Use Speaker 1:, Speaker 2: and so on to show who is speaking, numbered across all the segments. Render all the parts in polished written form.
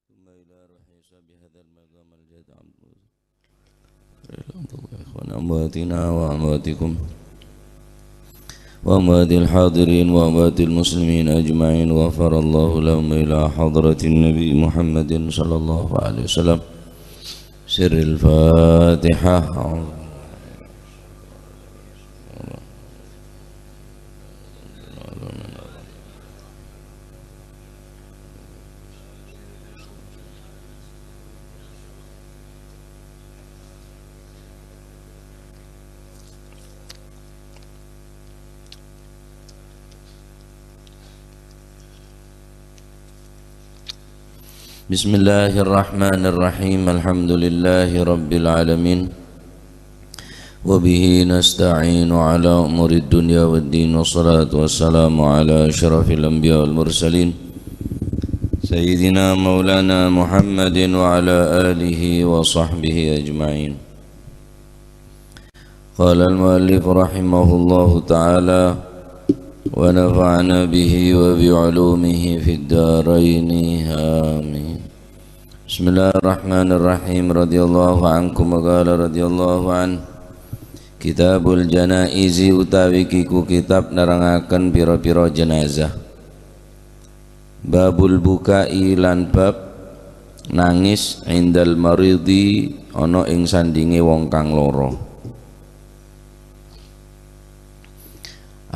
Speaker 1: ثم إلى روح يسوع بهذا المقام الجد إخوان أمواتنا وأمواتكم وأموات الحاضرين وأموات المسلمين أجمعين غفر الله لهم إلى حضرة النبي محمد صلى الله عليه وسلم. سر الفاتحة. بسم الله الرحمن الرحيم. الحمد لله رب العالمين وبه نستعين على أمور الدنيا والدين والصلاة والسلام على أشرف الأنبياء والمرسلين سيدنا مولانا محمد وعلى آله وصحبه أجمعين. قال المؤلف رحمه الله تعالى ونفعنا به وبعلومه في الدارين آمين. بسم الله الرحمن الرحيم. رضي الله عنكم وقال رضي الله عنه. Kitabul Janaizi utawi kiku kitab nerangaken pira-pira jenazah. Babul bukai lan bab nangis indal maridi ana ing sandinge wong kang lara.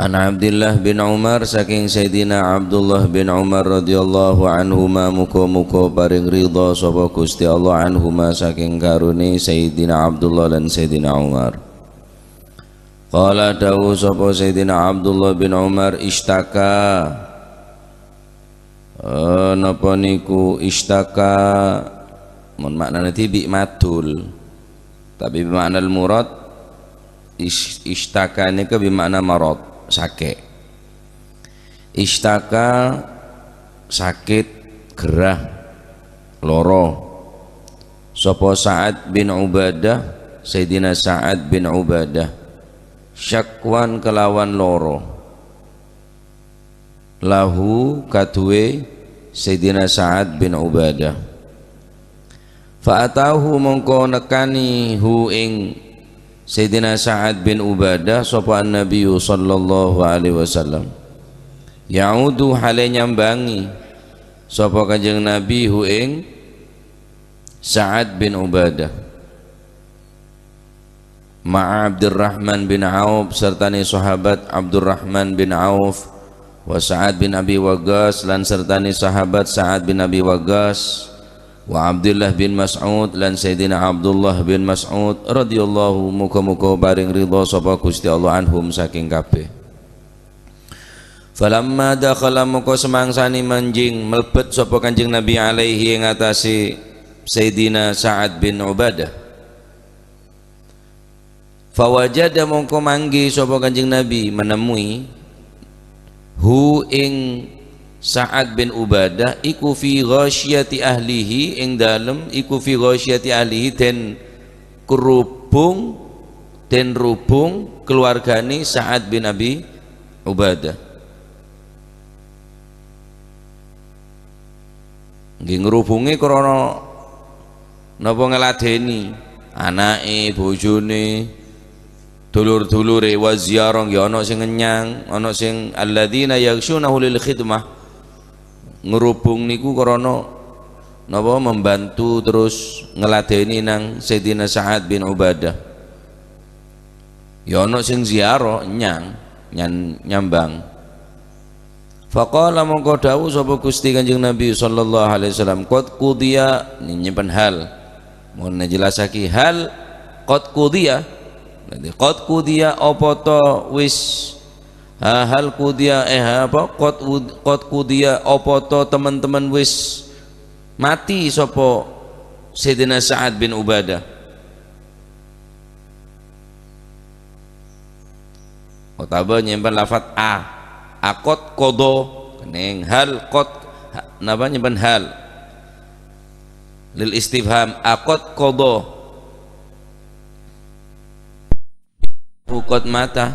Speaker 1: An Abdullah bin Umar saking Sayyidina Abdullah bin Umar radhiyallahu anhuma muga-muga paring ridha sapa Gusti Allah anhuma saking karune Sayyidina Abdullah lan Sayyidina Umar. Qala dawu sapa Sayyidina Abdullah bin Umar ishtaka napa niku ishtaka mun maknane tibi madul tapi makna al-murad ishtaka niku bi makna marad sakit. Ishtaka sakit gerah loro sapa Sa'ad bin Ubadah Sayyidina Sa'ad bin Ubadah syakwan kelawan loro lahu kadue Sayyidina Sa'ad bin Ubadah fa'atahu mongko nekani hu ing Sayyidina Sa'ad bin Ubadah sapa Nabi sallallahu alaihi wasallam yaudu hale nyambangi sapa Kanjeng Nabi hu ing Sa'ad bin Ubadah ma'a Abdurrahman bin Auf sertane sahabat Abdurrahman bin Auf wa Sa'ad bin Abi Waqqas lan sertane sahabat Sa'ad bin Abi Waqqas wa Abdullah bin Mas'ud lan Sayyidina Abdullah bin Mas'ud radhiyallahu muga-muga paring ridha sapa Gusti Allah anhum saking kabeh. Falamma dakhala muka semangsani manjing melebet sapa Kanjeng Nabi alaihi ing atase Sayyidina Sa'ad bin Ubadah. Fawajada mongko manggi sapa Kanjeng Nabi menemui hu ing Sa'ad bin Ubadah iku fi ghasyati ahlihi ing dalem iku fi ghasyati ahlihi den rubung keluargane Sa'ad bin Abi Ubadah. Nggih ngrubunge krana napa ngladeni anake, bojone, dulur-dulure wa ziarah ya ana sing ngenyang, ana sing alladzina yaghshunahu lil khidmah ngerubung niku krana napa membantu terus ngeladeni nang Sayyidina Sa'ad bin Ubadah. Ya ana sing ziarah nyambang. Faqala mongko dawuh sapa Gusti Kanjeng Nabi sallallahu alaihi wasallam qad qudiya nyimpen hal mun jelasake hal qad qudiya berarti qad qudiya apa to wis hal kudia apa qad kudia apa to teman-teman wis mati sapa Sayyidina Sa'ad bin Ubadah. Otaba nyimpen lafaz qad qada ning hal qad napa nyimpen hal lil istifham qad qada qad mata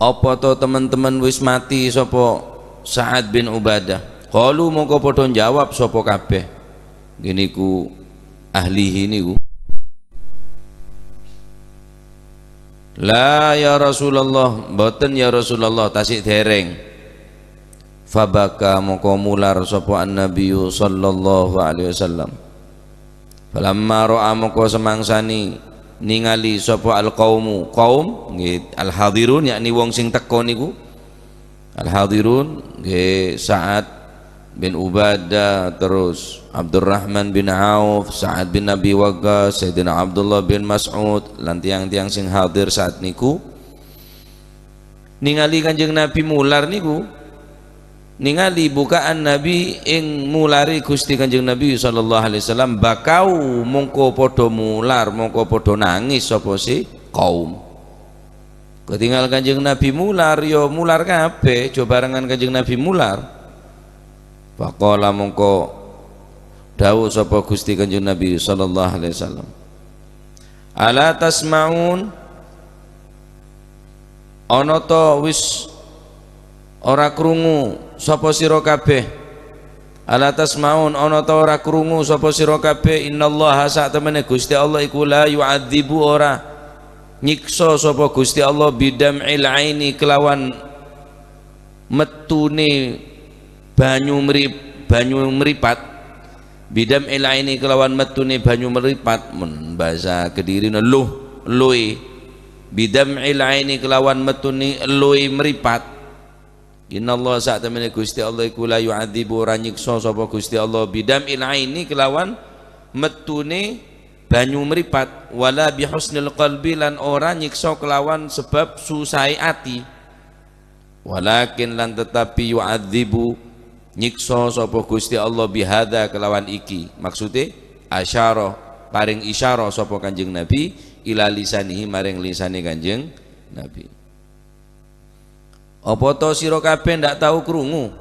Speaker 1: apa to teman-teman wis mati sapa Sa'ad bin Ubadah. Qalu mongko padha jawab sapa kabeh ngene ku ahlihi niku, la ya Rasulullah, mboten ya Rasulullah, tasik dereng. Fabaka mongko mular sapa an-nabiyyu sallallahu alaihi wasallam. Falamma ra'a mongko semangsani ningali sapa al-qaumu, kaum nggih al-hadirun, yakni wong sing teka niku, al-hadirun nggih Sa'ad bin Ubadah, terus Abdurrahman bin Auf, Sa'ad bin Abi Waqqas, Sayyidina Abdullah bin Mas'ud, lan tiang-tiang sing hadir saat niku ningali Kanjeng Nabi mular niku, ningali bukaan Nabi ing mulari Gusti Kanjeng Nabi sallallahu alaihi wasallam, bakau mongko padha mular, mongko padha nangis sapa si kaum. Ketinggal Kanjeng Nabi mular, yo mular kabeh, jo barengan Kanjeng Nabi mular. Faqala mongko dawuh sapa Gusti Kanjeng Nabi sallallahu alaihi wasallam, ala tasmaun, ana ta wis ora krungu sapa sira kabeh, ala tasmaun, ana ta ora krungu sapa sira kabeh, innallaha sak temene Gusti Allah iku la yu'adzibu, ora nyiksa sapa Gusti Allah bidam'il aini kelawan metune banyu meripat, bidam ilaini kelawan metune banyu meripat, mun bahasa Kediri luy, bidam ilaini kelawan metune luy meripat. Innallaha sak temene Gusti Allah iku la yu'adzibu, ora nyiksa sapa Gusti Allah bidam ilaini kelawan metune banyu meripat, wala bihusnil qalbi, lan ora nyiksa kelawan sebab susai ati, walakin lan tetapi yu'adzibu nyiksa sapa Gusti Allah bihadza kelawan iki, maksude asyara paring isyarah sapa Kanjeng Nabi ila lisanihi maring lisane Kanjeng Nabi. Apa to sira kabeh ndak tahu krungu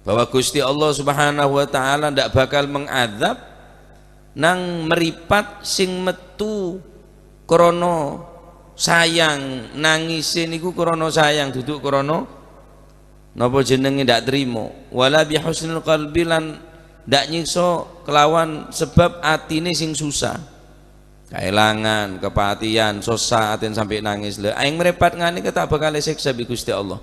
Speaker 1: bahwa Gusti Allah Subhanahu wa taala ndak bakal mengazab nang meripat sing metu krana sayang, nangise niku krana sayang, duduk krana napa jenenge ndak trimo, wala bihusnil qalbi, lan ndak nyiksa kelawan sebab atine sing susah, kaelangan, kepatihan, susah aten sampai nangis. Lha aing mrepat ngene ketak bakal siksa bi Gusti Allah.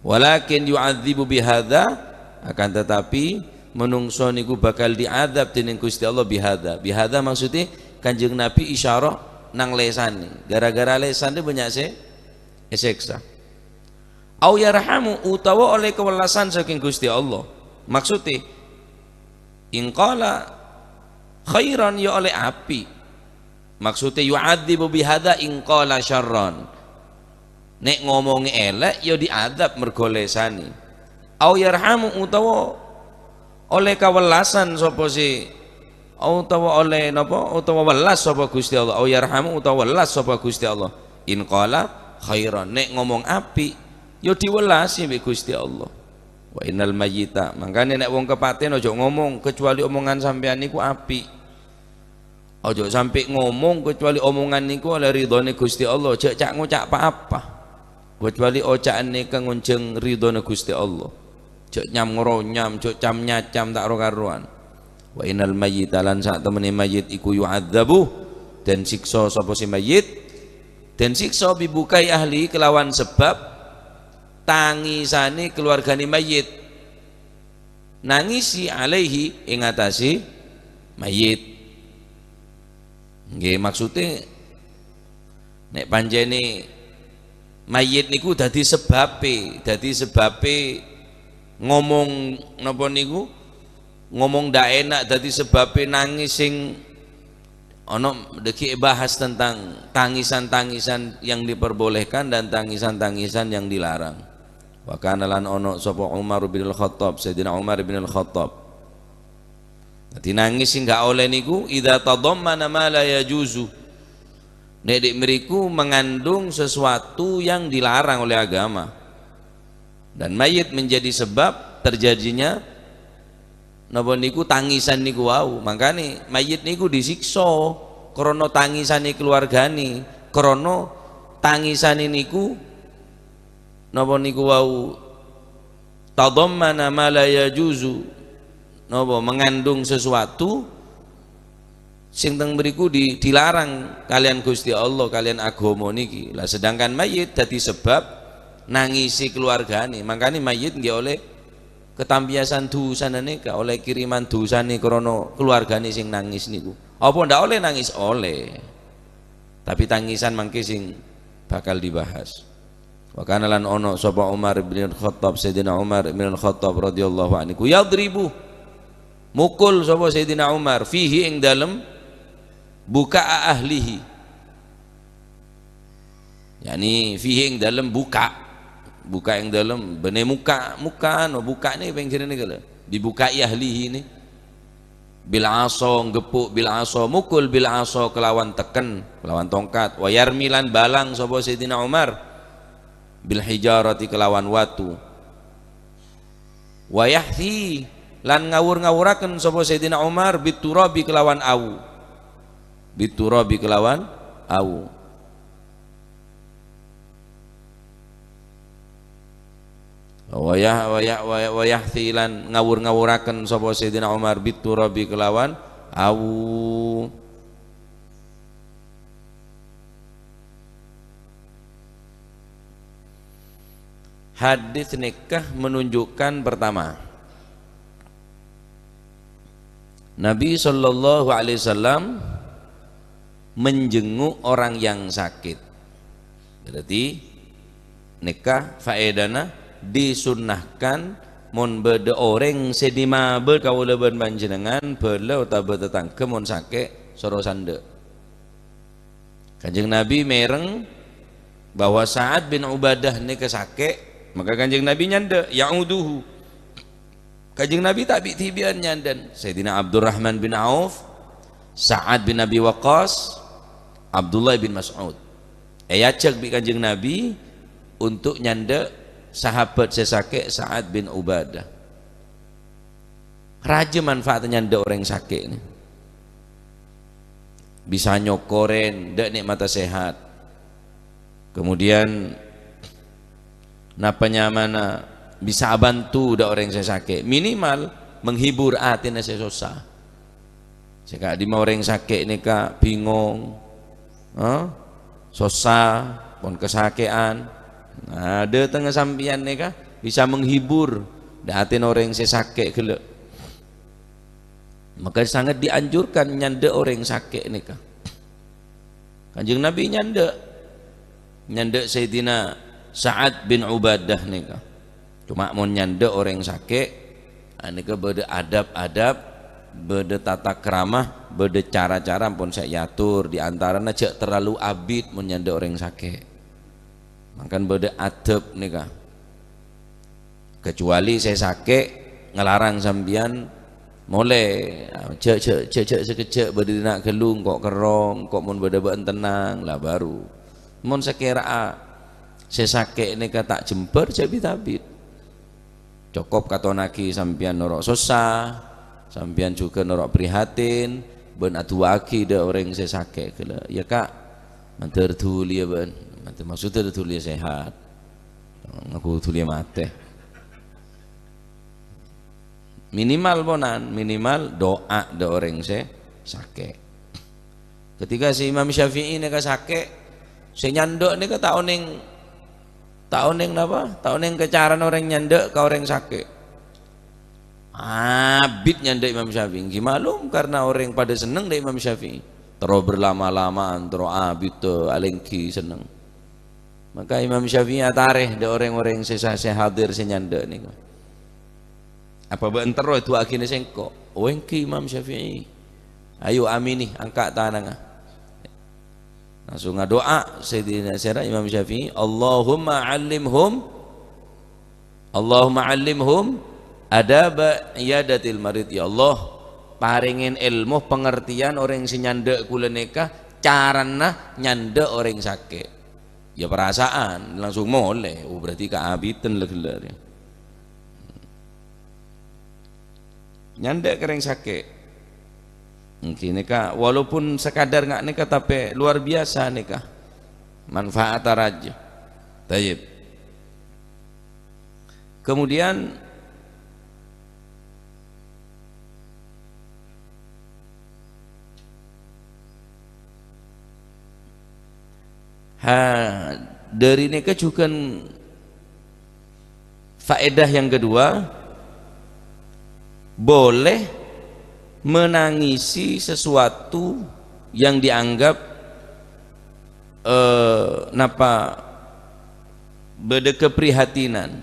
Speaker 1: Walakin yu'adzibu bihadza, akan tetapi menungso niku bakal diadzab dening Gusti Allah bihadza. Bihadza maksudnya Kanjeng Nabi isyarah nang lesane, gara-gara lesane banyak siksa. Au yarhamu, utawa oleh kewelasan saking Gusti Allah, maksudnya in qala khairan, ya oleh api, maksudnya yu'adzibu bihadza in qala syarran, nek ngomongi elek ya diadab mergo lesane. Au yarhamu, utawa oleh kewelasan sapa si, utawa oleh napa, utawa welas sapa Gusti Allah, au yarhamu utawa welas sapa Gusti Allah in qala khairan, nek ngomong api yo diwelasi mbek Gusti Allah. Wa innal mayyita, mangkane nek wong kepaten aja ngomong kecuali omongan sampean niku apik, aja sampai ngomong kecuali omongan niku oleh ridhone Gusti Allah, aja cak ngucap apa-apa kecuali ocaane kang ngunjeng ridhone Gusti Allah, aja nyam ngronyam, aja cam nyacam tak ro-karuan. Wa innal mayyita, lan sak temene mayit iku yu'adzabu, dan siksa sapa si mayit, dan siksa bibukai ahli kelawan sebab tangisane keluargane mayit, nangisi alaihi ing atase mayit. Nggih, maksude nek panjene mayit niku dadi sebabe ngomong napa niku, ngomong ndak enak, dadi sebabe nangis sing ana deki bahas tentang tangisan-tangisan yang diperbolehkan dan tangisan-tangisan yang dilarang. Wa kana lan ono sapa Umar bin Al-Khattab, Sayyidina Umar bin Al-Khattab, dadi nangis sing gak oleh niku idza tadammana ma la yajuzu, nek dik mriku mengandung sesuatu yang dilarang oleh agama, dan mayit menjadi sebab terjadinya napa niku tangisan niku wau. Makane mayit niku disiksa krana tangisane keluargane, krana tangisane niku napa niku wau tadammana ma la yajuzu napa mengandung sesuatu sing teng mriku dilarang kalian Gusti Allah kalian agama niki. Lah sedangkan mayit dadi sebab nangisi keluargane, makane mayit nggih oleh ketampiasan dosane nika, oleh kiriman dosane krana keluargane sing nangis niku. Apa ndak oleh nangis? Oleh. Tapi tangisan mangke sing bakal dibahas. Wa kana lan ono sapa Umar bin Khattab, Sayyidina Umar bin Khattab radhiyallahu anhu yadribu mukul sapa Sayyidina Umar fihi ing dalem buka ahlihi, yani fihi ing dalem buka ing dalem bene muka no buka nih penggirane kala dibukai ahlihi ini bil aso ngepuk bil aso mukul bil aso kelawan teken kelawan tongkat wa yarmilan balang sapa Sayyidina Umar bil hijarati kelawan watu wa yahthi lan ngawur-ngawuraken sapa Sayyidina Umar biturabi kelawan awu biturabi kelawan awu wa yahthi lan ngawur-ngawuraken sapa Sayyidina Umar biturabi kelawan awu. Hadis nikah menunjukkan pertama Nabi Shallallahu Alaihi Wasallam menjenguk orang yang sakit. Berarti nikah faedana disunnahkan mun bede orang sedima berkawula ben panjenengan bela utawa tetangga mun sakit soro sande. Kanjeng Nabi mereng bahwa Sa'ad bin Ubadah nikah sakit, maka Kanjeng Nabi nyanda ya'uduhu. Kanjeng Nabi tak bitibian nyandan Sayyidina Abdurrahman bin Auf, Sa'ad bin Abi Waqqas, Abdullah bin Mas'ud. Ayacak bi Kanjeng Nabi untuk nyanda sahabat sesake Sa'ad bin Ubadah. Raja manfaatnya nyanda orang sakit ini. Bisa nyokoren, dak nikmata sehat. Kemudian napanya mana bisa bantu dak orang sakit. Minimal menghibur hati nasi susah. Jika di orang sakit ini kak bingung, susah, pun kesakian. Ada tengah sampian nih kah bisa menghibur datin orang yang sakit gele. Maka sangat dianjurkan nyanda orang sakit nih kah. Kanjeng Nabi nyanda Sayyidina Sa'ad bin Ubadah nih kah. Cuma mau nyanda orang sakit, ini kah beda adab-adab, beda tata keramah, beda cara-cara pun saya atur diantaranya cek terlalu abid mau nyanda orang sakit. Makan beda adab nikah. Kecuali saya sakit ngelarang sambian mulai cek sekecek beda nak gelung kok kerong kok mun beda tenang lah baru. Mun sekira saya sakit nikah tak jemper cek bitabit. Cukup katonaki sambian norok susah, sambian juga norok prihatin, ben aduaki dah orang saya sakit kala. Ya kak, manter tuli ya ben. Maksudnya tulis sehat, aku tulis mati. Minimal bonan, minimal doa do orang sakit. Ketika si Imam Syafi'i nek sakit, si nyandok nek tahun yang apa? Tahun yang kecaran orang nyandok ke orang sakit. Abid nyandok Imam Syafi'i. Gimalum karena orang pada seneng deh Imam Syafi'i. Terus berlama-lamaan, terus abid tu alengki seneng. Maka Imam Syafi'i atareh de orang-orang saya hadir senyanda nih. Apa bentar itu akhirnya sengkok. Wengki Imam Syafi'i. Ayo amini angkat tangan. Langsung doa Sayyidina Imam Syafi'i, Allahumma allimhum adaba iyadatil marid. Ya Allah, paringin ilmu pengertian orang sing nyanda kula nikah carana nyanda orang sakit. Ya perasaan langsung mulai. Oh berarti keabitan lah gelar ya. Nyanda kering sakit. Mungkin nikah walaupun sekadar nggak nikah tapi luar biasa nikah. Manfaat raja. Tayyib. Kemudian dari ini juga faedah yang kedua, boleh menangisi sesuatu yang dianggap beda keprihatinan,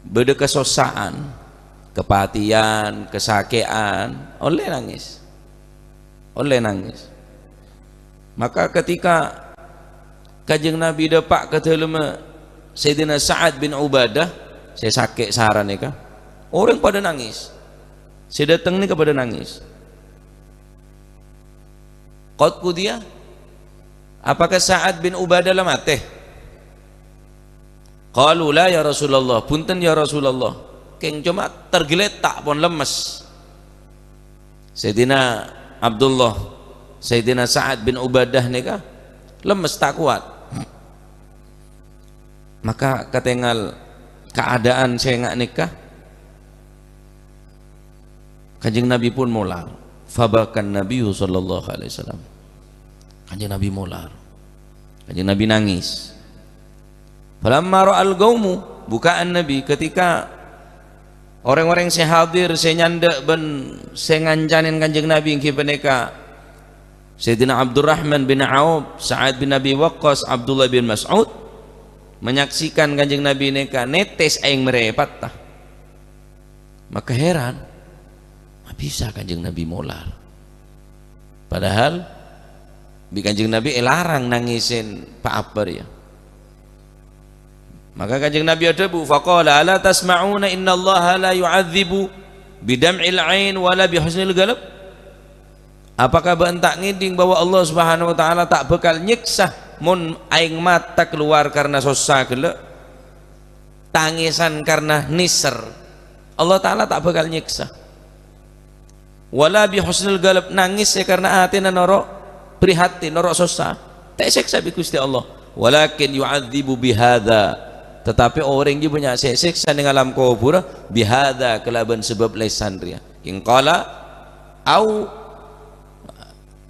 Speaker 1: beda kesosaan, kepatian, kesakean, oleh nangis, oleh nangis. Maka ketika Kanjeng Nabi depak kata lema Sayyidina Sa'ad bin Ubadah, saya sakit saran ni kah, orang pada nangis, saya datang ni kepada nangis. Qad qudiya, apakah Sa'ad bin Ubadah lah mati? Qalu la ya Rasulullah, punten ya Rasulullah, keng cuma tergeletak pun lemes. Sayyidina Abdullah, Sayyidina Sa'ad bin Ubadah ni kah lemes tak kuat. Maka ketinggal keadaan saya nggak nikah, Kanjeng Nabi pun molar. Fabakan Nabi sallallahu alaihi wasallam, Kanjeng Nabi molar, Kanjeng Nabi nangis. Falamma ra'al qaumu, bukaan Nabi ketika orang-orang saya hadir, saya nyandak ben saya ngancanin Kanjeng Nabi yang kipeneka Sayyidina Abdurrahman bin Auf, Sa'ad bin Abi Waqqas, Abdullah bin Mas'ud menyaksikan Kanjeng Nabi neka netes aing merepat tah. Maka heran, bisa Kanjeng Nabi molar, padahal di Kanjeng Nabi larang nangisin Pak Akbar ya. Maka Kanjeng Nabi ada bu, faqala ala tasma'una innallaha la yu'adzibu bidam'il ain wala bihusnil qalb. Apakah bentak ngiding bahwa Allah Subhanahu wa taala tak bakal nyiksa mun aing mata keluar karena susah gele, tangisan karena niser, Allah taala tak bakal nyiksa. Wala bi husnul qalb, nangis ya karena hati norok prihatin, norok susah, tak siksa bi Gusti Allah. Walakin yu'adzibu bihadza, tetapi orang dia punya siksa dengan alam kubur bihadza kelaban sebab lesan dia. In qala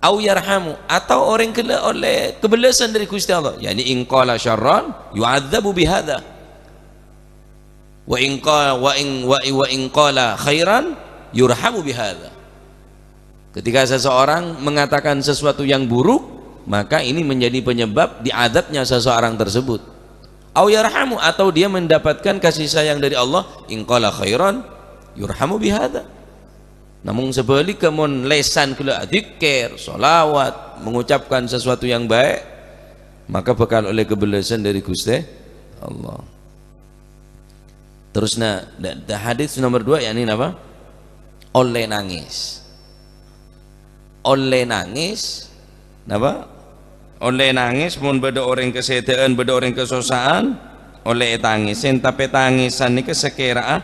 Speaker 1: au yarhamu, atau orang kena oleh kebelasan dari Gusti Allah. Yani in qala syarran yu'adzabu bihadza, wa in qala khairan yurhamu bihadza. Ketika seseorang mengatakan sesuatu yang buruk, maka ini menjadi penyebab diadabnya seseorang tersebut. Au yarhamu, atau dia mendapatkan kasih sayang dari Allah. In qala khairan yurhamu bihadza. Namun sebaliknya mun lesan kula zikir, solawat, mengucapkan sesuatu yang baik, maka bakal oleh kebelasan dari Gusti Allah. Terusnya hadis nomor 2 yakni apa? Oleh nangis. Oleh nangis napa? Oleh nangis mun beda orang kesetaan, beda orang kesusahan, oleh tangisin, tapi tangisan niki sekira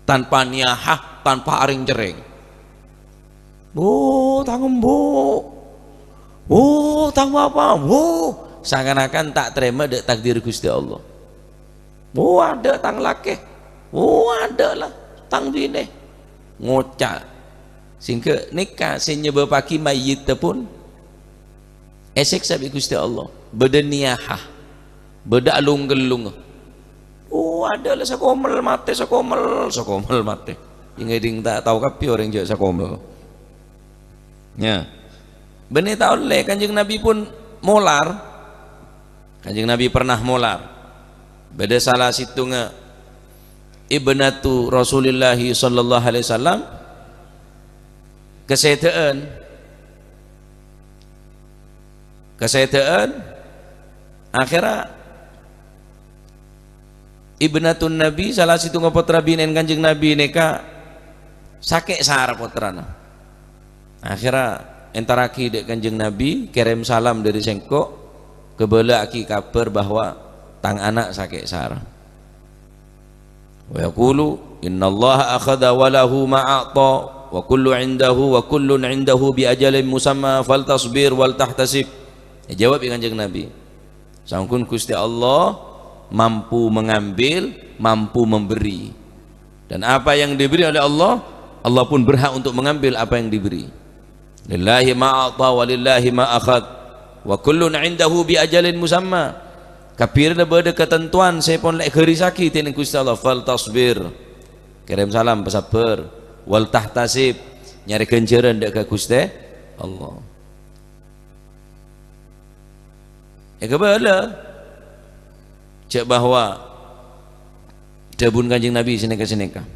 Speaker 1: tanpa niyahah, tanpa aring jering. Bu, tangem bu. Bu, tang apa? Bu, seakan-akan tak terima dek takdir Gusti Allah. Bu, ada tang laki. Bu, ada lah tang bini. Ngocak. Sehingga nikah senyeba pagi mayit pun esek sabi Gusti Allah. Beda niyahah, beda alung-gelung. Oh, ada lah sakomel mate, sakomel mate. Yang eding tak tahu kapi orang juga sakomel. Ya, benih tahu le Kanjeng Nabi pun molar. Kanjeng Nabi pernah molar. Beda salah situ nge ibnatu Rasulullah sallallahu alaihi wasallam kesetaan akhirnya ibnatun Nabi salah situ ngepotra binen Kanjeng Nabi neka sakit sahar potrana. Akhirnya entaraki dek Kanjeng Nabi kirim salam dari sengkok kebela aki kabar bahwa tang anak sakit sahar. Wa yaqulu innallaha akhadha walahu ma'ata wa kullu indahu wa kullun indahu bi ajalin musamma faltasbir wal tahtasib. Jawab Kanjeng Nabi, sangkun Gusti Allah mampu mengambil, mampu memberi. Dan apa yang diberi oleh Allah, Allah pun berhak untuk mengambil apa yang diberi. Lillahi ma a'ta wa lillahi ma akhad wa kullun 'indahu bi ajalin musamma. Kapir ada beda ketentuan saya pun lek gerisaki tinen Gusti Allah, fal tasbir. Kirim salam bersabar, wal tahtasib, nyari ganjaran dak ka Gusti Allah. Kebala cek bahwa dabun Kanjeng Nabi seneka-seneka.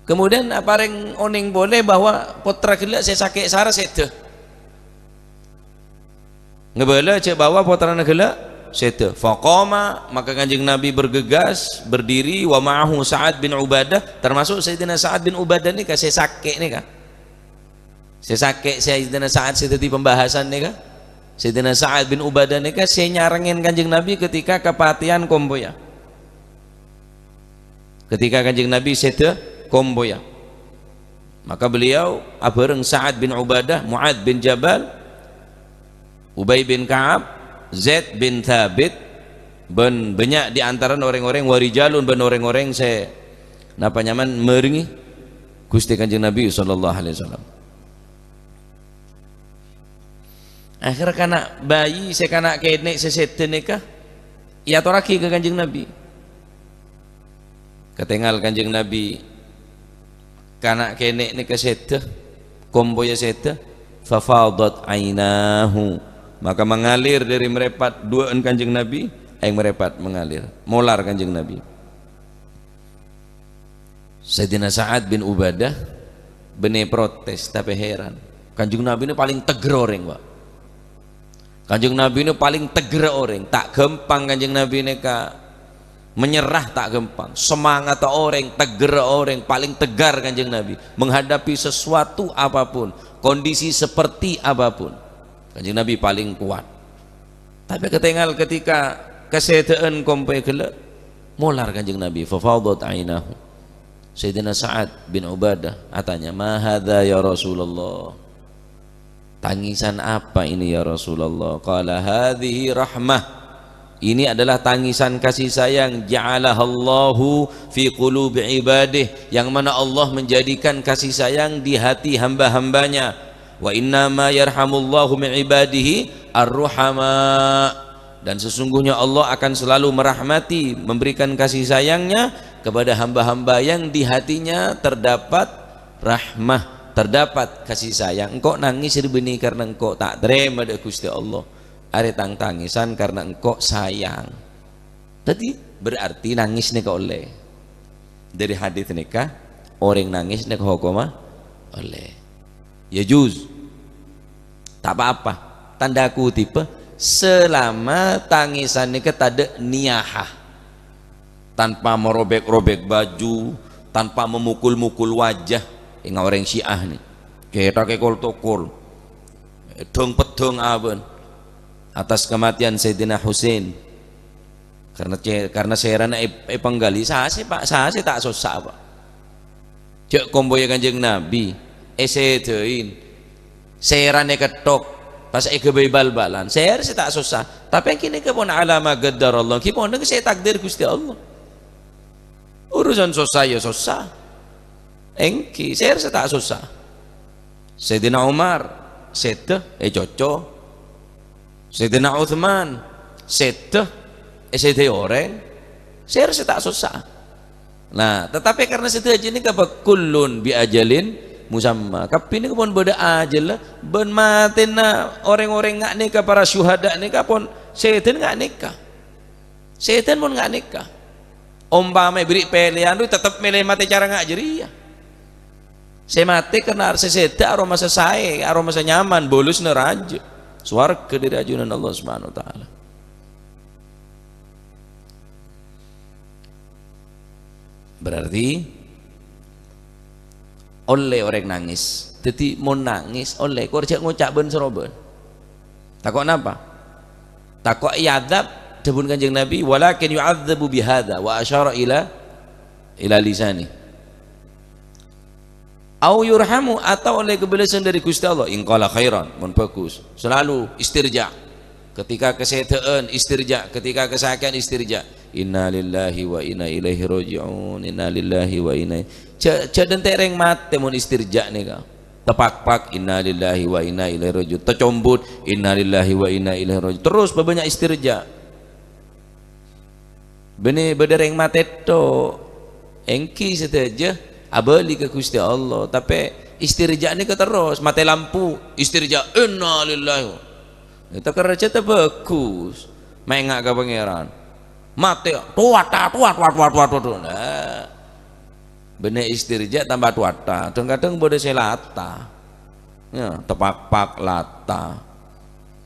Speaker 1: Kemudian apa yang oning boleh bahwa putra gelak saya sakit sara sete. Ngebala cek bahwa putra gelak sete. Faqama, maka Kanjeng Nabi bergegas berdiri, wa ma'ahu Sa'ad bin Ubadah, termasuk Sayyidina Sa'ad bin Ubadah ini saya sakit nih kah? Saya sakit Sayyidina Sa'ad di pembahasan nih kah? Sayyidina Sa'ad bin Ubadah ini kah saya nyarengin Kanjeng Nabi ketika kepatihan Komboya. Ketika Kanjeng Nabi sete Komboya, maka beliau abareng Sa'ad bin Ubadah, Mu'ad bin Jabal, Ubay bin Ka'ab, Zaid bin Thabit, ben banyak di antara orang-orang warijalun, ben orang-orang saya napa nyaman meringi Gusti Kanjeng Nabi sallallahu alaihi wasallam. Akhir kana bayi saya kana kene sesete nikah ya toraki ke Kanjeng Nabi. Ketinggal Kanjeng Nabi kana kene nikah sete komboya sete fafadat ainahu, maka mengalir dari merepat duaan Kanjeng Nabi, yang merepat mengalir molar Kanjeng Nabi. Sayyidina Sa'ad bin Ubadah benih protes, tapi heran Kanjeng Nabi ini paling teger orang, Pak. Kanjeng Nabi ini paling teger orang, tak gampang Kanjeng Nabi ini menyerah, tak gampang, semangat orang, teger orang, paling tegar Kanjeng Nabi menghadapi sesuatu apapun, kondisi seperti apapun. Kanjeng Nabi paling kuat. Tapi ketinggal ketika kesetaan kompai gelak molar Kanjeng Nabi, fafadat ainahu. Sayyidina Sa'ad bin Ubadah atanya, ma hadza ya Rasulullah, tangisan apa ini ya Rasulullah? Qala hadhihi rahmah, ini adalah tangisan kasih sayang, ja'alahallahu fi qulubi ibadih, yang mana Allah menjadikan kasih sayang di hati hamba-hambanya. Wa innama yarhamullahu min ibadihi ar-ruhama, dan sesungguhnya Allah akan selalu merahmati, memberikan kasih sayangnya kepada hamba-hamba yang di hatinya terdapat rahmah, terdapat kasih sayang. Engkau nangis benih karena engkau tak terima dari Gusti Allah, are tangisan karena engkau sayang. Jadi berarti nangis nih oleh dari hadis nikah, orang nangis nih hukuma oleh ya juz, tak apa-apa, tanda kutip, selama tangisan nikah tak niyahah, tanpa merobek-robek baju, tanpa memukul-mukul wajah. Ingat orang Syiah nih kita kekol tokol dong pedong aben atas kematian Sayyidina Husain, karena serana penggali sahasi pak, sahasi tak susah pak cek komboya Kanjeng Nabi esetein serane ketok pas kebai bal-balan ser tak susah, tapi kini kepon alama gaddar Allah, kipon saya takdir Gusti Allah, urusan susah ya susah engki saya tak susah. Sayyidina Umar sete cocok, Sayyidina Uthman sete sete orang saya tak susah. Nah tetapi karena sete aja ini kapa kullun bi ajalin musamma, kapi ini pun beda ajal ben matina orang-orang ngak nikah, para syuhada nikah pun setan ngak nikah, setan pun ngak nikah. Umpama beri pilihan tu tetap milih mati cara ngak jeria. Saya mati karena seseda aroma sesai, aroma senyaman, bolus neraja, swarga dari ajunan Allah Subhanahu Wa Taala. Berarti oleh orang nangis, jadi mau nangis oleh korjak ngucap ben seroben. Takut apa? Takut iadab debun Kanjeng Nabi, walakin yu'adzabu bihadza wa asyara ila lisani. Au yurhamu, atau oleh kebelasan dari Gusti Allah, in qala khairan, mun bagus, selalu istirja, ketika kesetaan istirja, ketika kesakian istirja, inna lillahi wa inna ilaihi raji'un, inna lillahi wa inna caden tereng mate mun istirja nih kau tepak-pak inna lillahi wa inna ilaihi raji'un, tercombut inna lillahi wa inna ilaihi raji'un, terus banyak istirja bene bedereng mate to engki saja abali ke Gusti Allah, tapi istirja ni ke terus mati lampu istirja inna lillahi itu kerja tu bagus main ngak ke pangeran mati tuat nah bener istirja tambah tuata kadang-kadang boleh selata ya tepak-pak lata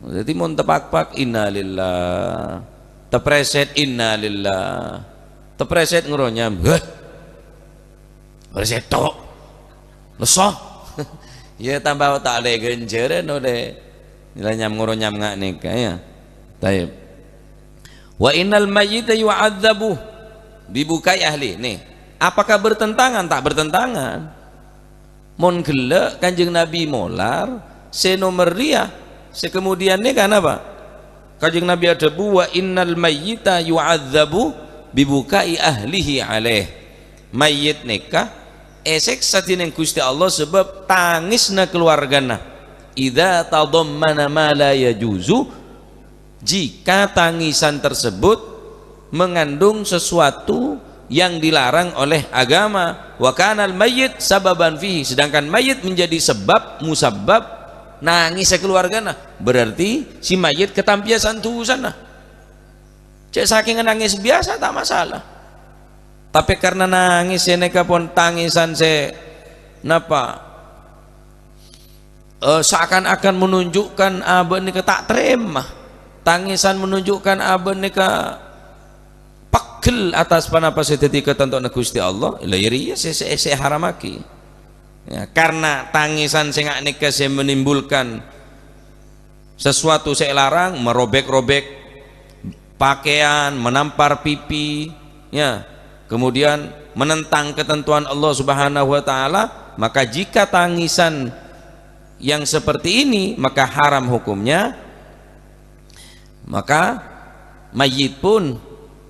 Speaker 1: jadi mau tepak-pak inna lillah tepreset inna lillah tepreset ngeronyam preset tok lesoh ya tambah tak ada genjeren oleh nilai nyam ngoro nyam ngak nikah ya taib wa innal mayyita yu'adzabu dibukai ahli nih apakah bertentangan? Tak bertentangan mon gelek kanjeng Nabi molar senomeria sekemudian nih kan apa kanjeng Nabi ada wa innal mayyita yu'adzabu bibukai ahlihi alaih mayyit nikah esek satinen Gusti Allah sebab tangisna keluargana idza tadammana ma la yajuzu jika tangisan tersebut mengandung sesuatu yang dilarang oleh agama wa kanal mayyit sababan fihi sedangkan mayit menjadi sebab musabbab nangis keluargana berarti si mayit ketampiasan tuh sana cek saking nangis biasa tak masalah tapi karena nangis seneka pun tangisan se napa seakan-akan menunjukkan aben nika tak terima tangisan menunjukkan aben nika pegel atas panapa sedetika tentu Gusti Allah lahiri ya se haramaki ya, karena tangisan sing nika se menimbulkan sesuatu saya larang merobek-robek pakaian menampar pipi ya kemudian menentang ketentuan Allah Subhanahu wa taala maka jika tangisan yang seperti ini maka haram hukumnya maka mayit pun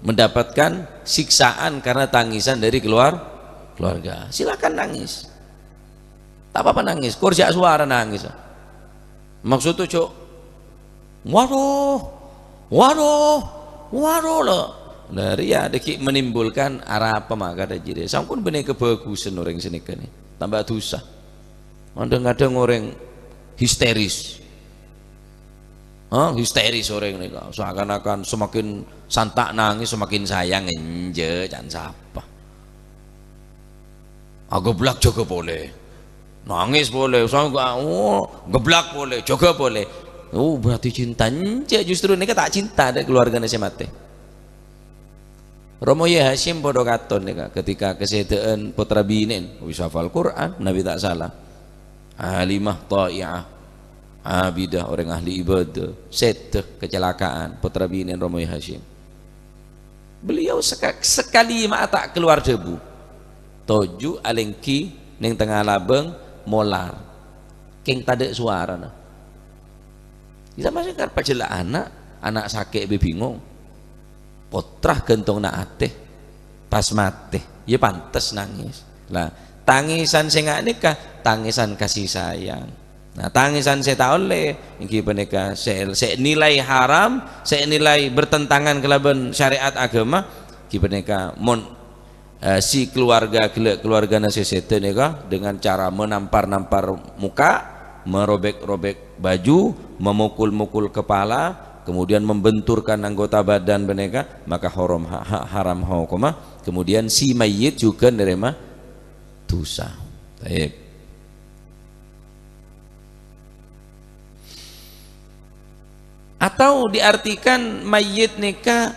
Speaker 1: mendapatkan siksaan karena tangisan dari keluarga silakan nangis tak apa-apa nangis kurjak suara nangis maksud tuh cok waduh loh dari ya deki menimbulkan arah apa maka ada jadi sampun benih kebagusan orang sini kan tambah dosa kadang-kadang orang histeris histeris orang ini seakan-akan semakin santak nangis semakin sayang enje jangan siapa geblak juga boleh nangis boleh geblak boleh juga boleh berarti cinta enje justru ini tak cinta ada keluarga nasi mati Romo Hashim bodoh katon ketika kesetaan putra binin bisa hafal Quran Nabi tak salah alimah ta'i'ah abidah orang ahli ibadah seteh kecelakaan putra binin Romo Hashim beliau sekali mata keluar debu toju alengki neng tengah labeng molar keng tade suara nah bisa masih kan pajela anak sakit bingung potrah gentong na ateh pas mate ya pantes nangis lah tangisan sing nikah tangisan kasih sayang nah tangisan saya tahu oleh iki peneka saya nilai haram saya nilai bertentangan kelaban syariat agama iki peneka mon si keluarga nasi sete neka dengan cara menampar muka merobek-robek baju memukul-mukul kepala kemudian membenturkan anggota badan beneka maka haram hukumah kemudian si mayit juga nerima dosa. Baik. Atau diartikan mayit nikah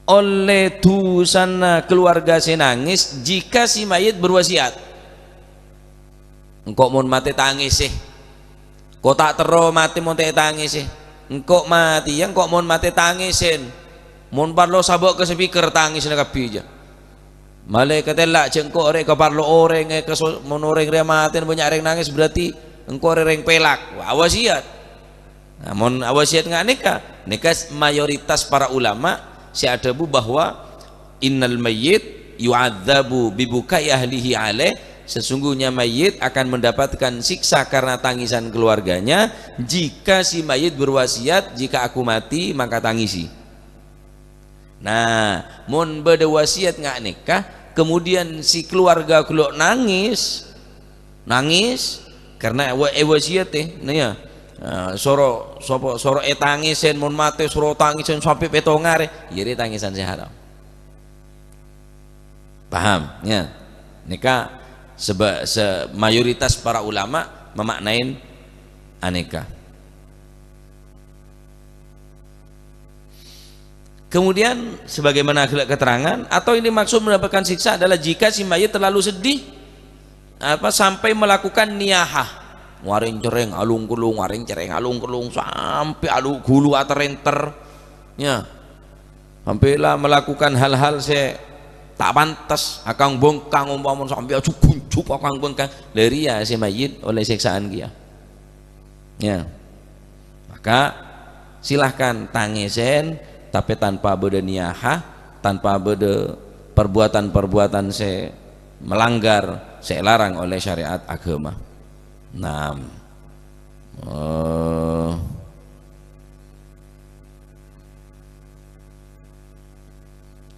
Speaker 1: oleh dosana keluarga senangis jika si mayit berwasiat engkau mau mati tangis sih kok tak tero mati mau tangis sih engkau mati yang kok mau mati tangisin mau parlo sabok ke speaker tangis nak kabija malaikat elak jengkok rek ke parlo orang ke mon orang dia mati banyak orang nangis berarti engkau orang pelak wasiat namun wasiat nggak nikah mayoritas para ulama siadabu bahwa innal mayyit yu'adzabu bibukai ahlihi alaih, sesungguhnya mayit akan mendapatkan siksa karena tangisan keluarganya jika si mayit berwasiat, jika aku mati maka tangisi. Nah mun beda wasiat nggak nikah kemudian si keluarga kulok nangis karena wasiat nah ya soro tangisen mun mate soro tangisen sampai petongare jadi tangisan si haram. Paham ya? Nikah mayoritas para ulama memaknain aneka. Kemudian sebagaimana keterangan atau ini maksud mendapatkan siksa adalah jika si mayit terlalu sedih sampai melakukan niyahah, waring cereng alung kulung sampai alu gulu aterenter ya, sampailah melakukan hal-hal tak pantas akang bongkang umpamanya sampai aju kuncup akang bongkang dari ya si mayit oleh siksaan dia ya, maka silahkan tangisen tapi tanpa beda niyahah, tanpa beda perbuatan-perbuatan melanggar larang oleh syariat agama. Nah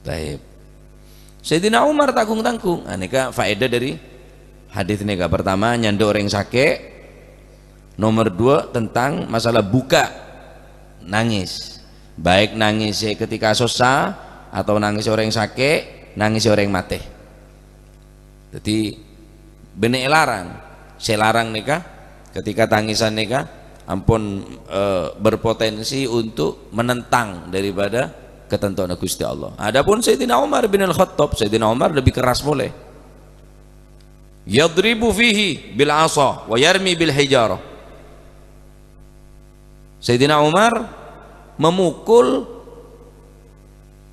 Speaker 1: baik. Sayyidina Umar tanggung-tanggung. Aneka faedah dari hadis ini. Pertama nyanda orang sakit. Nomor 2 tentang masalah buka nangis. Baik nangis ketika susah atau nangis orang sakit, nangis orang mati. Jadi benek larang nikah ketika tangisan nikah ampun berpotensi untuk menentang daripada ketentuan Gusti Allah. Adapun Sayyidina Umar bin Al-Khattab, Sayyidina Umar lebih keras boleh. Yadribu fihi bil asa wa yarmi bil hijarah. Sayyidina Umar memukul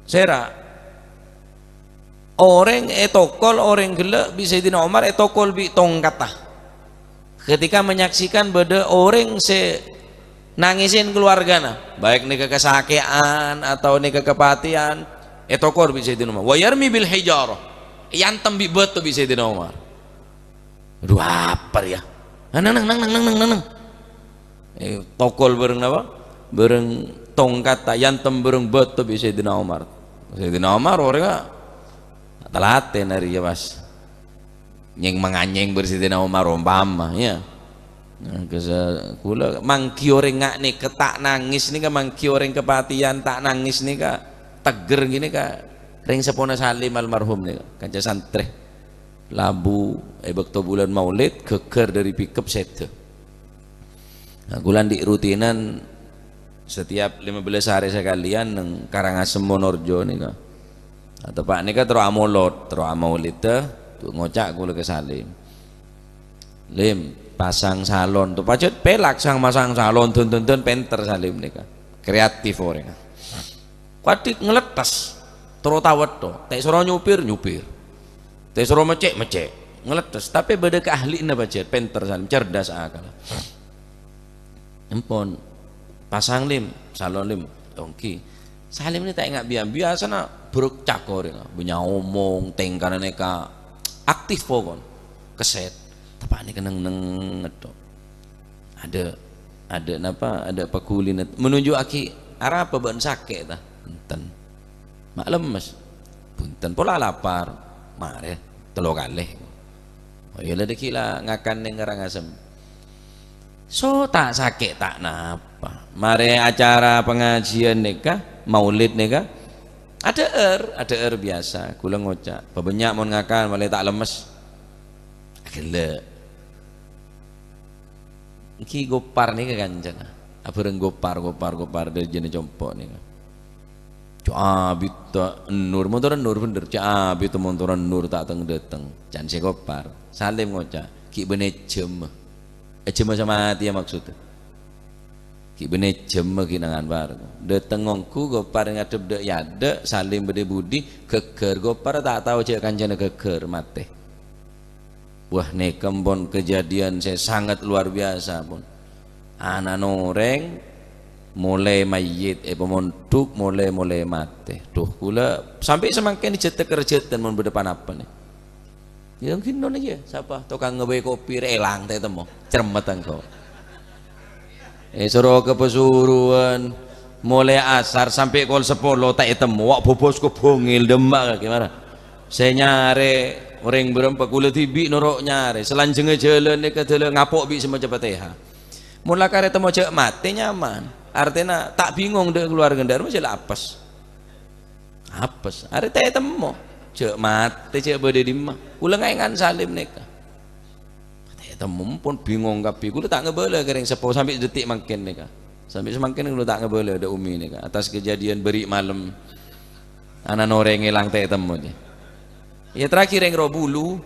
Speaker 1: serak orang etokol orang gelak bisa Sayyidina Umar etokol bi tongkatah ketika menyaksikan beda orang nangisin keluargana baik nikah kesakian atau nikah kepatian etokol bisa Sayyidina Umar wa yarmi bil hijarah yantem bi beto bisa Sayyidina Umar. Aduh apa ya nang tokol bareng apa bareng tongkat yantem bareng beto bisa Sayyidina Umar. Sayyidina Umar orangnya telaten hari ya mas nyeng menganyeng bersidina Umar umpama ya. Nah, kula mangki orang ngak nih ketak nangis nih ka mangki orang kepatian tak nangis nih ka teger gini ka ring sepona salim almarhum nih kanca santri labu bekto bulan maulid geger dari pickup sete. Nah, kulan di rutinan setiap 15 hari sekalian nang Karangasem Monorjo nih ka atau pak nih ka terus amolid tuh ngocak kula ke salim lim pasang salon tuh pacet pelak sang masang salon tun penter salim nih ka kreatif orang kadik ngeletas terus tawet tuh teh suruh nyupir teh suruh mecek ngeletas tapi beda keahlian pacet penter salim cerdas akal empon pasang lim salon lim dongki salim ini tak ingat biasa na buruk cakor punya omong tengkana neka aktif pokon keset tapi ini keneng ngetok ada napa ada pakulin menunjuk aki arah apa ban sakit dah punten maklum mas punten pola lapar mare telo kalih oh iya lade kila ngakan neng Karangasem so tak sakit tak napa mare acara pengajian nikah maulid nikah ada biasa kula ngocak bebanyak mau ngakan malah tak lemes gelek iki gopar nih kancan abareng gopar dari jenis compok nih abita nur motoran nur bener abita motoran nur tak teng dateng jan si gopar salim ngocak ki bene jem sama hati ya maksudnya ki bene jem kinangan bar dateng ngongku gopar ngadep dek yade salim bede budi geger gopar tak tahu cek kancana geger mate. Wah nekem pun kejadian saya sangat luar biasa pun anak noreng mulai mayit pemonduk mulai mati tuh kula sampai semakin dicetek kerja dan mau berdepan apa nih yang kinon aja siapa tukang ngebay kopi relang teh temu cermet engkau suruh ke pesuruan mulai asar sampai kol 10 tak temu wak bobosku bongil demak gimana saya nyare orang berempat kula tibi norok nyare selanjutnya jalan nih ke ngapok bi semua cepat teh mula kare temu cek mati nyaman artinya tak bingung deh keluarga dari masih apes hari teh temu cek mati cek bade di mah kula ngaingan salim neka teh temu pun bingung kapi kula tak ngebela kering sepo sampai detik makin neka sampai semakin kula tak ngebela ada umi neka atas kejadian beri malam anak noreng ngilang teh temu nih ya terakhir yang robulu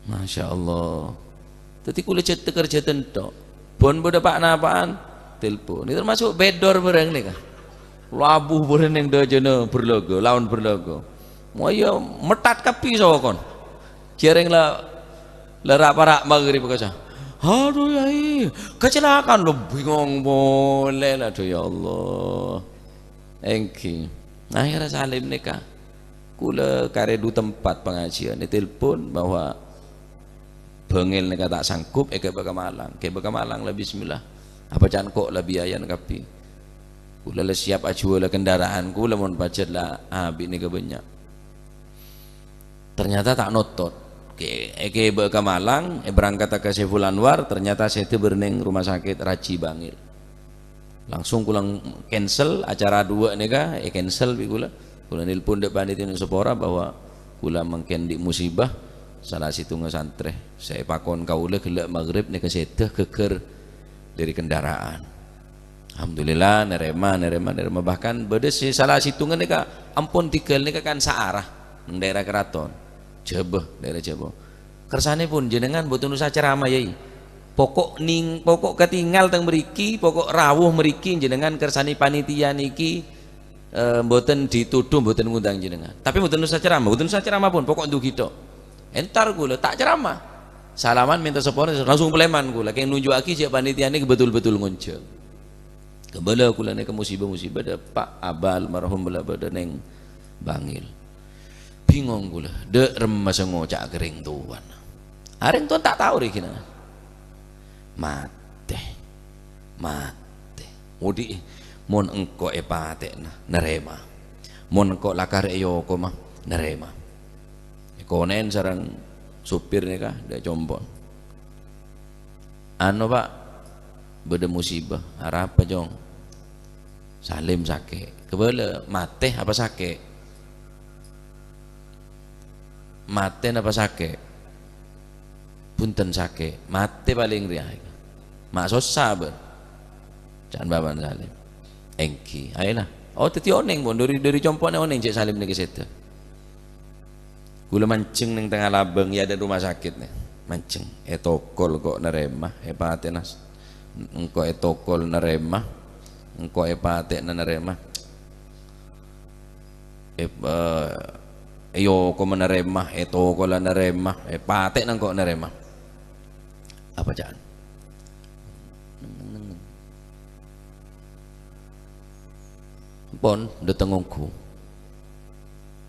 Speaker 1: Masya Allah tadi kula cek kerja tentu pun berdepak napaan telepon ini termasuk bedor bareng nih kan labuh bareng yang dajana berlogo lawan berlogo mau ya metat kapi so kon jereng lah parak maghrib kaca aduh ya kecelakaan lo bingung boleh lah ya Allah engki akhirnya salim nikah kula karedu tempat pengajian ini telepon bahwa bengil nih tak sanggup ke Bekamalang lah bismillah apa jangan kok lah biayan kapi kula lah siap ajual lah kendaraan kula mau budget lah habis nih banyak ternyata tak notot ke Bekamalang berangkat ke Saiful Anwar ternyata saya itu berneng rumah sakit Raji Bangil langsung kulang cancel acara dua nih cancel kula nelpon depan itu sepora bahwa kula mengkendi musibah salah situ ngesantre saya pakon kaula gelak maghrib nih kesedah keker dari kendaraan alhamdulillah nerema bahkan bedes salah situ nih ampun tinggal nih kan searah daerah keraton daerah Jebo kersane pun jenengan butuh nusa ceramah yai pokok ketinggal teng meriki pokok rawuh meriki jenengan kersane panitia niki mboten dituduh mboten ngundang jenengan tapi mboten nusa ceramah pun pokok ndugi tok entar gula tak ceramah salaman minta sepore langsung peleman gula kayak nunjuk aki siapa panitia ini betul-betul ngoncel kembali gula nih ke musibah ada Pak Abal marhum bela pada neng Bangil bingung gula de remas ngocak kering tuan areng tuan tak tahu deh kina mate mudi mon engko epate nerema mon engko lakar eyoko mah nerema konen sarang supir nih kah dia jombon anu pak beda musibah arah apa jong salim sake kebele mate apa sake mate apa sake punten sake mate paling riah mak sosaber jangan baban salim engki ayolah oh teti oneng bon dari jompone oneng cek salim nih keseta gula mancing neng tengah labeng ya ada rumah sakit nih mancing etokol kok nerema hepatenas engko etokol nerema engko epate nerema yo ko nerema etokol nerema epate nang kok nerema apa jangan pon detengku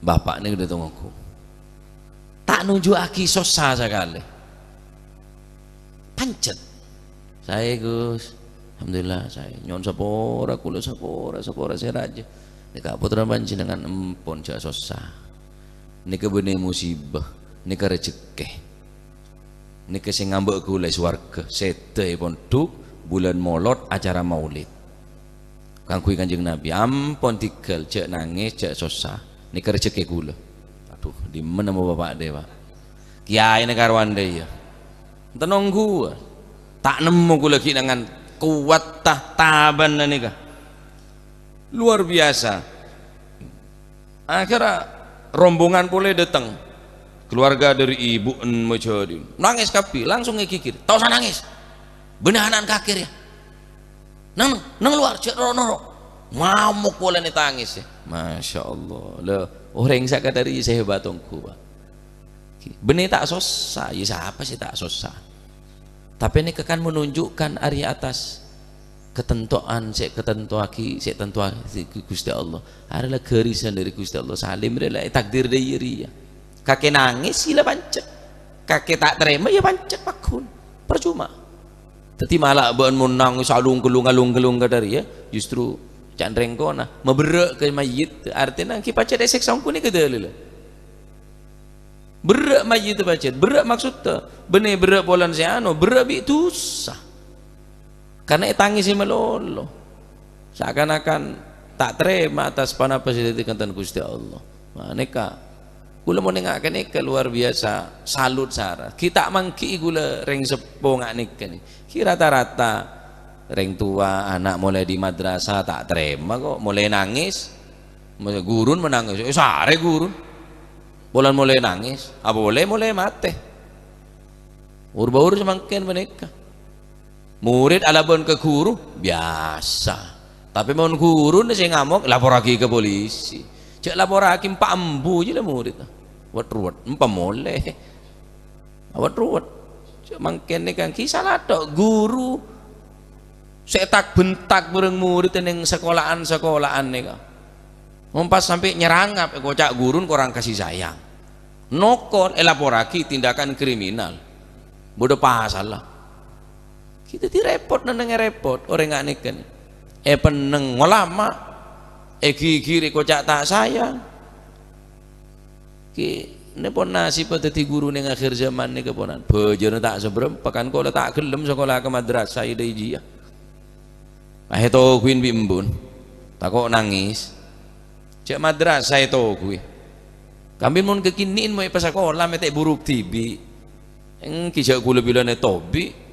Speaker 1: bapak nih detengku tak nunjuk aki sosa sekali pancet saya Gus alhamdulillah saya nyon sapora kula sapora saya raja nika putra panjenengan empon jak sosa nika benih musibah nika rezeki nika sing ngambek kula swarga sete ponduk bulan molot acara maulid kanggo Kanjeng Nabi ampun tigel jak nangis jak sosa nika rezeki kula di mana mau bapak dewa kiai negarwan deh ya tenunggu tak nemu gue lagi dengan kuat taban nih luar biasa akhirnya rombongan boleh datang keluarga dari ibu Mujahidin nangis kapi langsung ngikir tau usah nangis benahanan kakir ya nang luar cek rono ngamuk boleh nih tangis ya Masya Allah loh orang saya dari saya batongku pak benih tak sosa ya siapa sih tak sosa tapi ini kan menunjukkan ari atas ketentuan sik ketentuaki sik tentuaki Gusti Allah adalah garisan dari Gusti Allah salim adalah takdir dari ya kakek nangis sila pancet kakek tak terima ya pancet pakun percuma tapi malah bukan mau nangis alung gelung kadari ya justru candreng kona meberek ke mayit artinya kita pancet esek sangku ni kedele berak mayit pancet berak maksudnya benih berak bolan siano berak bi tusah karena tangisi melolo seakan-akan tak terima atas panapa sidatikan Gusti Allah. Maneka kula mau nengakan neka luar biasa salut sara kita mangki gula reng sepo ngak neka nih kira rata-rata reng tua anak mulai di madrasah tak terima kok mulai nangis gurun menangis sare gurun bulan mulai nangis apa boleh mulai mate urba-ur semangkin mereka murid alabon ke guru biasa tapi mau guru nih saya ngamuk lapor lagi ke polisi cek lapor lagi Pak Ambu aja lah murid wat-ruat empat boleh wat-ruat cek mangken nih kan kisah lah dok guru saya tak bentak bareng murid yang sekolahan nih kan mempas sampai nyerangap kocak gurun kurang kasih sayang nokon lapor lagi tindakan kriminal bodoh pasal lah kita direpot nang repot orang nggak niken peneng ngolama kiri kocak tak sayang ki ne pon nasib tadi guru neng akhir zaman nih keponan bejer tak seberempa kan kalau tak gelem sekolah ke madrasah ide ijia itu kuin bimbun tak kok nangis cek madrasah itu kui kami mau kekiniin mau pas sekolah metek buruk tibi kisah gula bilane tobi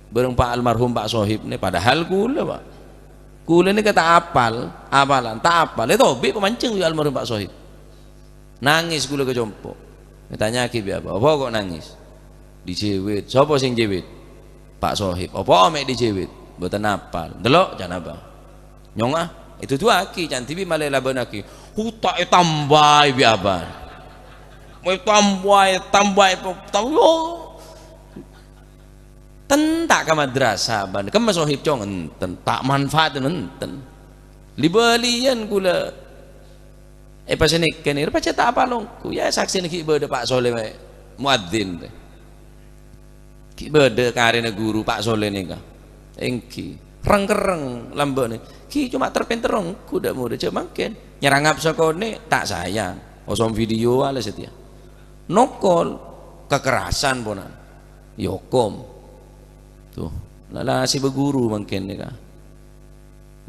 Speaker 1: bareng Pak almarhum Pak Sohib nih padahal kula ini kata apalan tak apal itu hobi pemancing almarhum Pak Sohib nangis kula kecompo ditanya ki apa kok nangis dijewit sapa sing jewit Pak Sohib apa mek dijewit mboten apal delok jan apa nyong itu tuh aki jan tibi malah laban aki hutak tambah bi apa mau tambah tentak ke madrasah ban ke masohib cong enten tak manfaat enten libalian kula pas ini kenir pace tak apa longku ya saksi ki bede Pak Soleh muadzin ki bede karena guru Pak Soleh nika engki reng-reng lambene ki cuma terpenterong kuda muda cuma mungkin nyerangap sakone tak sayang osom video ala setia nokol kekerasan ponan yokom tuh lala si beguru mungkin nih kak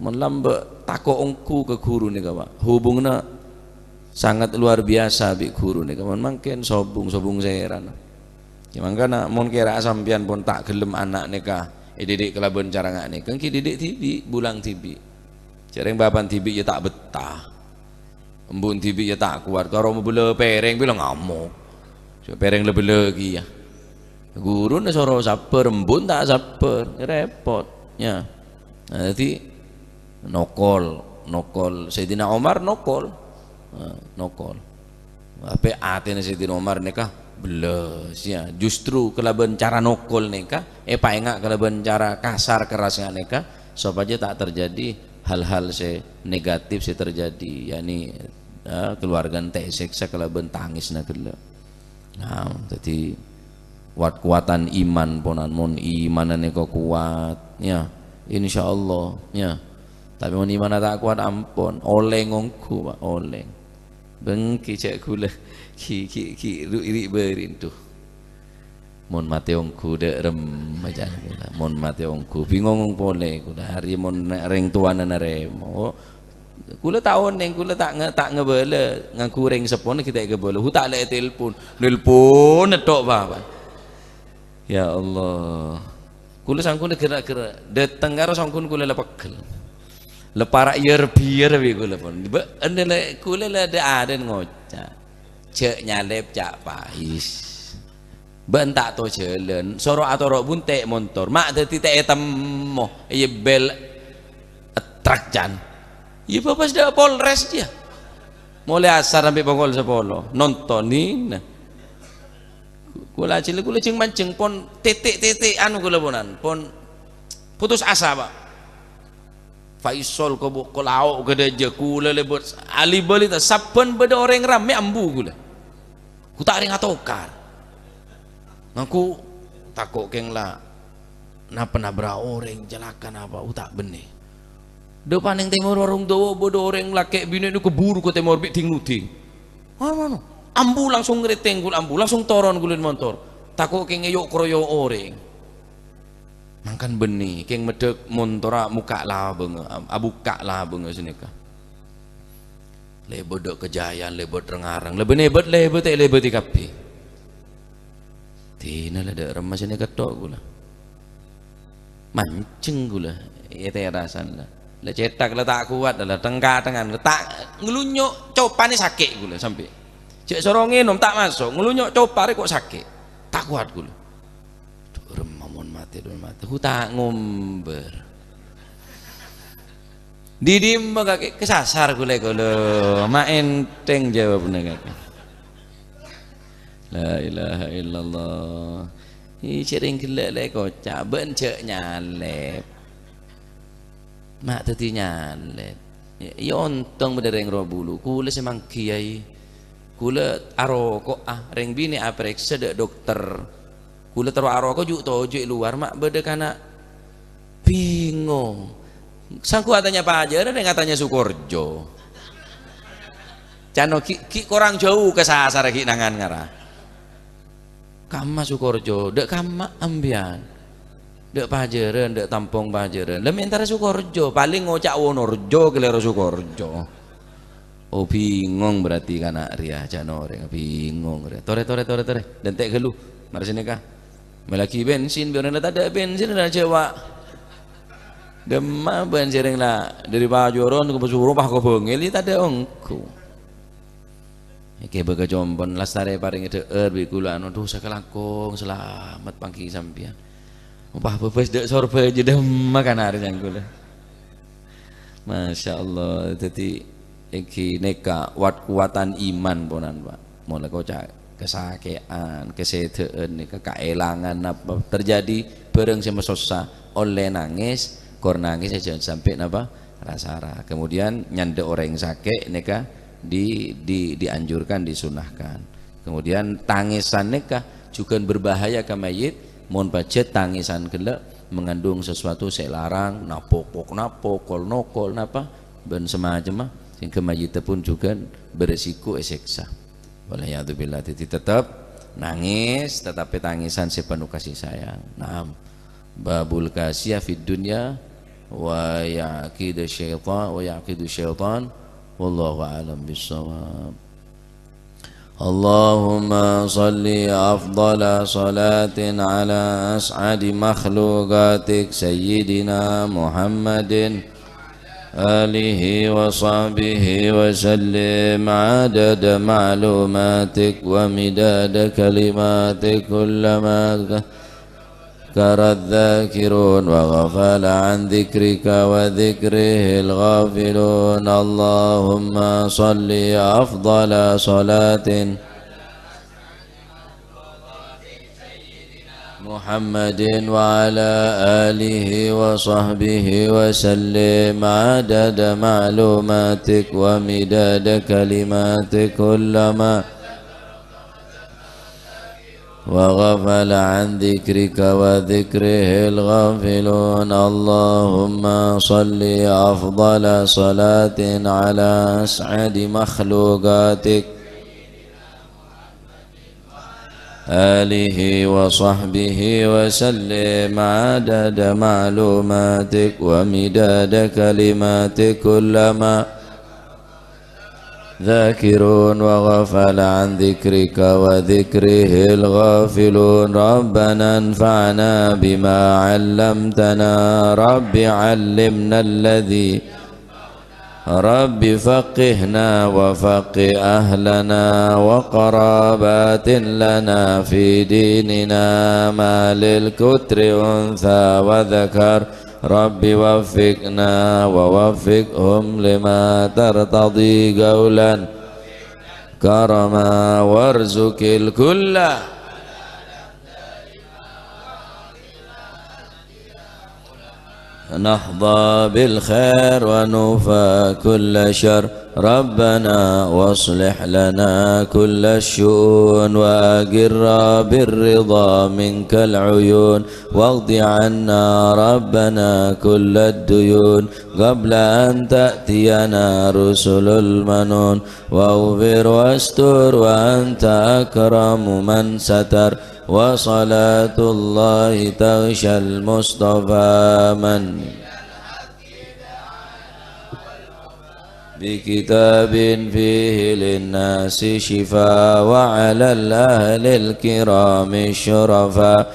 Speaker 1: melambat tako ongku ke guru nih kak hubungnya sangat luar biasa bi guru nih kak mungkin sobung seheran ya makanya mon kira sampian pun tak gelem anak nih kak didik kelaban cara nggak nih kan didik tibi bulang tibi cereng bapan tibi ya tak betah embun tibi ya tak kuat kalau mau bela pereng bilang ngamuk pereng lebih lagi ya guru nih soro saper embun tak saper repot ya nah, jadi nokol Sayyidina Omar nokol apa artinya Sayyidina Omar nikah belas ya justru kelaban cara nokol nikah enggak kelaban cara kasar kerasnya nikah supaya tak terjadi hal-hal negatif terjadi yakni keluarga teh seksa kelaban tangis nah jadi kuatan iman ponan mon imanan kok kuat ya insyaallah ya tapi mon iman tak kuat ampun oleng ngongku Pak oleng bengki cek gula ki iri berin tuh mon mate ongku de rem aja mon mate ongku bingung pole kula hari mon reng tuana naremo kula tahun neng kula tak ngebele ngaku reng sepon kita ngebele hu tak le telepon netok bapak ya Allah kula sangkun gerak-gerak dateng karo sangkun kula lepegel leparak yer biar wi kula pun endele kula ada ngocak cek nyalep cak pais bentak to jalan soro atau buntek motor mak dadi tek temo iya bel truk jan iya bapak sudah polres dia mulai asar sampai pukul 10 nontonin kula cilik kula cing mancing pon titik anu kula ponan pon putus asa Pak Faisal ko ko laok gede je kula lebot ali beli ta saben beda orang rame ambu kula ku tak ring atokar ngaku takok keng la napa nabra orang jelakan apa utak benih depan yang timur warung dawa bodo orang laki bini itu keburu ke timur bik ting nuting mana ambu langsung ngereteng kula ambu langsung toron kulin motor takok keng yuk kroyo orang mangkan benih keng medek montora muka lah benga abuka lah benga senika lebet kejayaan lebet rengarang lebet nebet lebet lebet ikapi tina lah dak remas senika tok gula mancing gula ya teh rasan lah lah cetak lah tak kuat lah tengka tengan tak ngelunyuk copane sakit gula sampai cek sorongin om tak masuk ngelunyuk copare kok sakit tak kuat gula mati hutak ngomber didim kaki kesasar gule main teng jawabnya kaki la ilaha illallah ini sering gelek kocak bencek nyalep mak tadi nyalep ya ontong berdereng roh bulu kula semang kiai kula aroko reng bini aprek sedek dokter kula taruh aroko juk tojek luar mak beda kana bingung sangku katanya Pak Hajar ada katanya Sukorjo cano ki korang jauh kesasar ki nangan ngarah kama Sukorjo dek kama ambian dek Pak Hajar dek tampung Pak Hajar lem antara Sukorjo paling ngocak Wonorjo kelero Sukorjo oh bingung berarti kana ria cano orang bingung ria tore dan tek gelu mari sini kah melaki bensin biar tak ada bensin dan cewa demam bensin lah dari bajoron ke pesuruh pah ke bengeli tak ada ongku oke baga jombon lastare paring itu bikula anu tuh sakalangkong selamat pangki sampian upah bebas dek sorbe aja demam kan hari yang gula masya Allah jadi iki neka kuatan iman ponan pak mulai kocak kesakian, kesedaan, keelangan apa terjadi bareng sama sosa oleh nangis, kor nangis jangan sampai napa rasara. Kemudian nyanda orang yang sakit neka dianjurkan disunahkan. Kemudian tangisan neka juga berbahaya ke mayit, mohon budget tangisan gelak mengandung sesuatu selarang, napok napokol nokol napa dan semacam sehingga mayit pun juga beresiko seksa. Walayatubillah tetap nangis tetapi tangisan sepenuh kasih sayang. Naam babul kasiyah fid dunya wa yaqidu syaitan wallahu a'lam bissawab. Allahumma salli afdala salatin ala as'adi makhluqatik sayyidina Muhammadin آله وصحبه وسلم عدد معلوماتك ومداد كلماتك كلما ذكر الذاكرون وغفل عن ذكرك وذكره الغافلون اللهم صل أفضل صلاة محمد وعلى آله وصحبه وسلم عدد معلوماتك ومداد كلماتك كلما وغفل عن ذكرك وذكره الغافلون اللهم صل أفضل صلاة على أسعد مخلوقاتك آله وصحبه وسلم عدد معلوماتك ومداد كلماتك كلما ذاكرون وغفل عن ذكرك وذكره الغافلون ربنا انفعنا بما علمتنا رب علمنا الذي رب فقهنا وفقه أهلنا وقرابات لنا في ديننا ما للكتر أنثى وذكر رب وفقنا ووفقهم لما ترتضي قولا كرما وارزق الكل نحظى بالخير ونوفى كل شر ربنا واصلح لنا كل الشؤون وأقر بالرضا منك العيون واقض عنا ربنا كل الديون قبل أن تأتينا رسل المنون واغفر واستر وأنت أكرم من ستر وصلاة الله تغشى المصطفى من بكتاب فيه للناس شفاء وعلى الأهل الكرام الشرفاء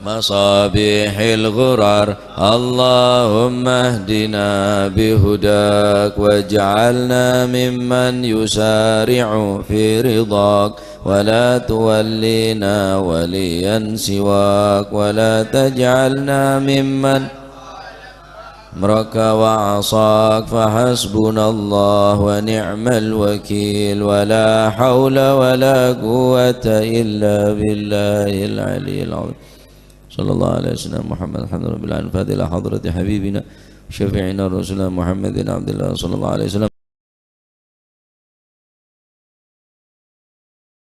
Speaker 1: مصابيح الغرر اللهم اهدنا بهداك واجعلنا ممن يسارع في رضاك ولا تولينا وليا سواك ولا تجعلنا ممن أمرك وعصاك فحسبنا الله ونعم الوكيل ولا حول ولا قوة إلا بالله العلي العظيم صلى الله عليه وسلم محمد الحمد لله رب العالمين. فاتح إلى حضرة حبيبنا شفيعنا رسولنا محمد عبد الله صلى الله عليه وسلم.